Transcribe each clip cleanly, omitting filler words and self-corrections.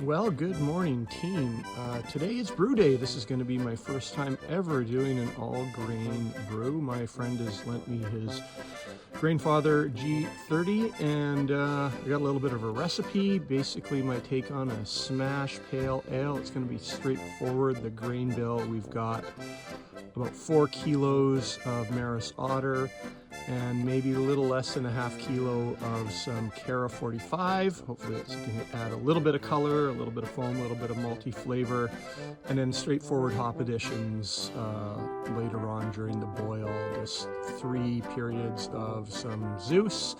Well, good morning, team. Today is brew day. This is going to be my first time ever doing an all-grain brew. My friend has lent me his Grainfather G30, and I got a little bit of a recipe. Basically, my take on a smash pale ale. It's going to be straightforward. The grain bill, we've got about 4 kilos of Maris Otter and maybe a little less than a half kilo of some Cara 45. Hopefully it's going to add a little bit of color, a little bit of foam, a little bit of malty flavor, and then straightforward hop additions later on during the boil. Just 3 periods of some Zeus.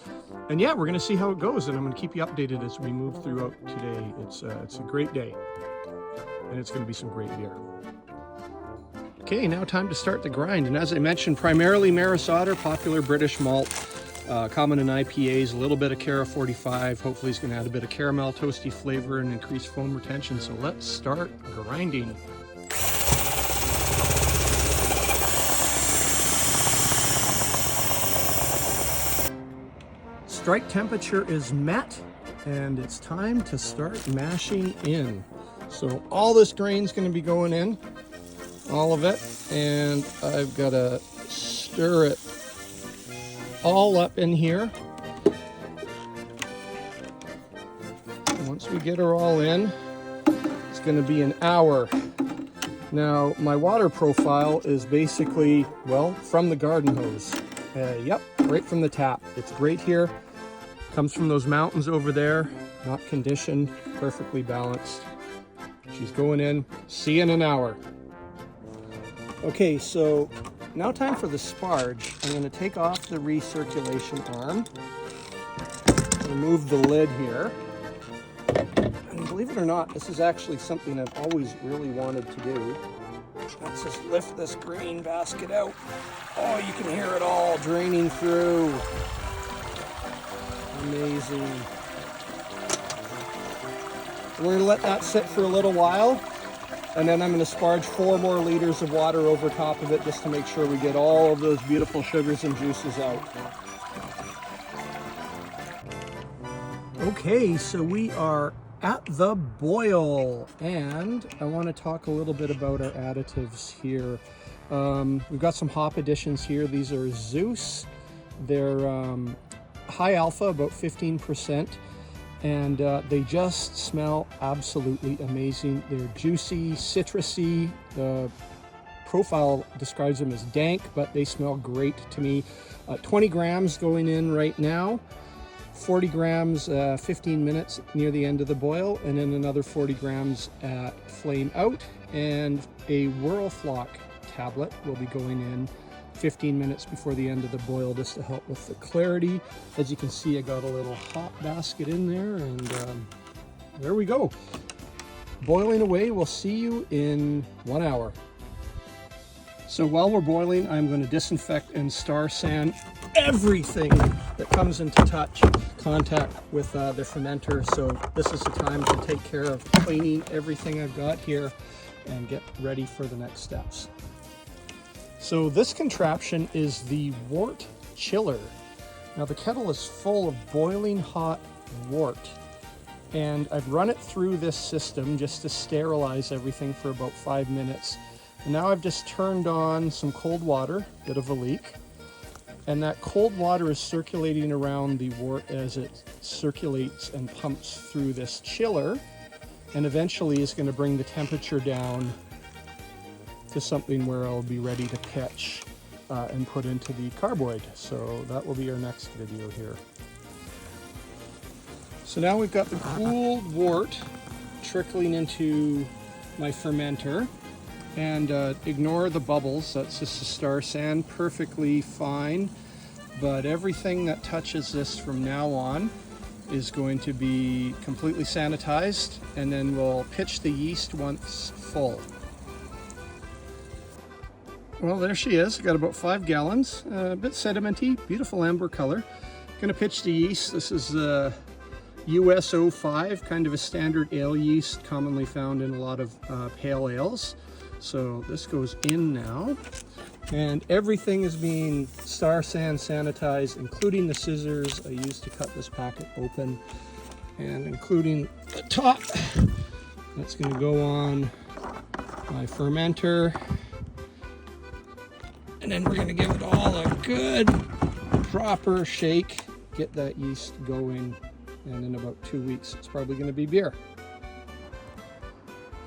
And yeah, we're going to see how it goes, and I'm going to keep you updated as we move throughout today. It's a great day, and it's going to be some great beer. Okay, now time to start the grind, and as I mentioned, primarily Maris Otter, popular British malt, common in IPAs, a little bit of Cara 45. Hopefully it's going to add a bit of caramel, toasty flavor, and increase foam retention. So let's start grinding. Strike temperature is met, and it's time to start mashing in. So all this grain's going to be going in. All of it, and I've got to stir it all up in here. And once we get her all in, it's going to be an hour. Now, my water profile is basically, well, from the garden hose. Yep, right from the tap. It's great here. Comes from those mountains over there, not conditioned, perfectly balanced. She's going in. See you in an hour. Okay, so now time for the sparge. I'm going to take off the recirculation arm, remove the lid here, and believe it or not, this is actually something I've always really wanted to do. Let's just lift this grain basket out. Oh, you can hear it all draining through. Amazing. We're going to let that sit for a little while. And then I'm going to sparge 4 more liters of water over top of it just to make sure we get all of those beautiful sugars and juices out. Okay, so we are at the boil, and I want to talk a little bit about our additives here. We've got some hop additions here. These are Zeus. They're high alpha, about 15%. And they just smell absolutely amazing. They're juicy, citrusy. The profile describes them as dank, but they smell great to me. 20 grams going in right now, 40 grams 15 minutes near the end of the boil, and then another 40 grams at flame out, and a Whirlflock tablet will be going in 15 minutes before the end of the boil just to help with the clarity. As you can see, I got a little hot basket in there, and there we go. Boiling away. We'll see you in 1 hour. So while we're boiling, I'm going to disinfect and star sand everything that comes into contact with the fermenter. So this is the time to take care of cleaning everything I've got here and get ready for the next steps. So this contraption is the wort chiller. Now the kettle is full of boiling hot wort, and I've run it through this system just to sterilize everything for about 5 minutes. And now I've just turned on some cold water, bit of a leak, and that cold water is circulating around the wort as it circulates and pumps through this chiller, and eventually is going to bring the temperature down to something where I'll be ready to pitch and put into the carboy. So that will be our next video here. So now we've got the cooled wort trickling into my fermenter, and ignore the bubbles. That's just a star sand, perfectly fine. But everything that touches this from now on is going to be completely sanitized, and then we'll pitch the yeast once full. Well, there she is. Got about 5 gallons, a bit sedimenty, beautiful amber color. Gonna pitch the yeast. This is US 05, kind of a standard ale yeast, commonly found in a lot of pale ales. So this goes in now, and everything is being star sand sanitized, including the scissors I used to cut this packet open, and including the top That's going to go on my fermenter. And then we're going to give it all a good, proper shake. Get that yeast going. And in about 2 weeks, it's probably going to be beer.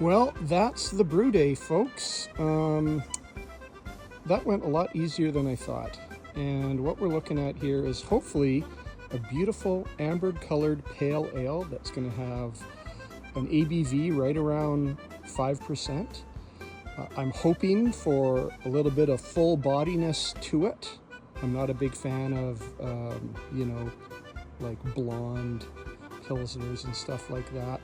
Well, that's the brew day, folks. That went a lot easier than I thought. And what we're looking at here is hopefully a beautiful amber colored pale ale that's going to have an ABV right around 5%. I'm hoping for a little bit of full bodiness to it. I'm not a big fan of, you know, like blonde pilsners and stuff like that.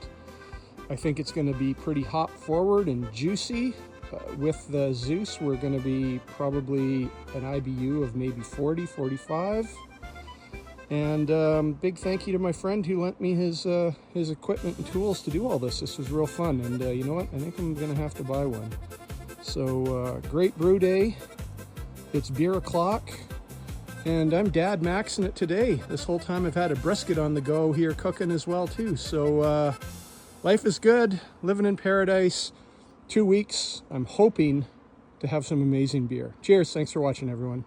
I think it's going to be pretty hop forward and juicy. With the Zeus, we're going to be probably an IBU of maybe 40, 45. And big thank you to my friend who lent me his equipment and tools to do all this. This was real fun. And you know what? I think I'm going to have to buy one. So great brew day. It's beer o'clock. And I'm Dad maxing it today. This whole time I've had a brisket on the go here cooking as well too. So life is good, living in paradise. 2 weeks, I'm hoping to have some amazing beer. Cheers, thanks for watching everyone.